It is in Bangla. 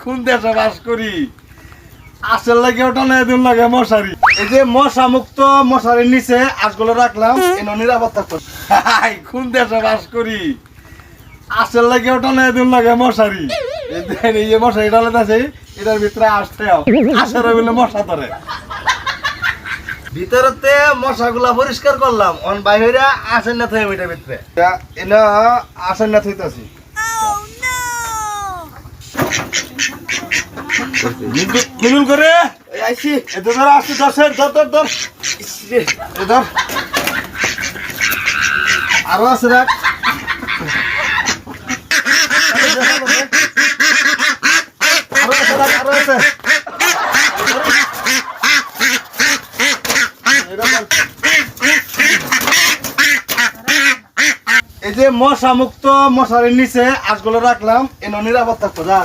কোন দেশে বাস করি আসল লাগে ওটা না দিন লাগে মশারি এই যে মশা মুক্ত মশারির নিচে আঁশগুলো রাখলাম এনে নিরাপত্তা করি কোন দেশে বাস করি আসল লাগে ওটা না দিন লাগে মশারি এই যে মশারি ডালে আছে এটার ভিতরে আসতে আসের বলে মশা ধরে ভিতরতে মশাগুলা পরিষ্কার করলাম অন বাইরে আসেন না থাকে এটার ভিতরে এনা আসেন না থইতাছি মিলুল করে আইছি এত ধর আসছে দশের ধর আরো আছে রাখ আরো আছে এই যে মশা মুক্ত মশারির নিচে আঁশগুলো রাখলাম এনে নিরাপত্তা খোঁজা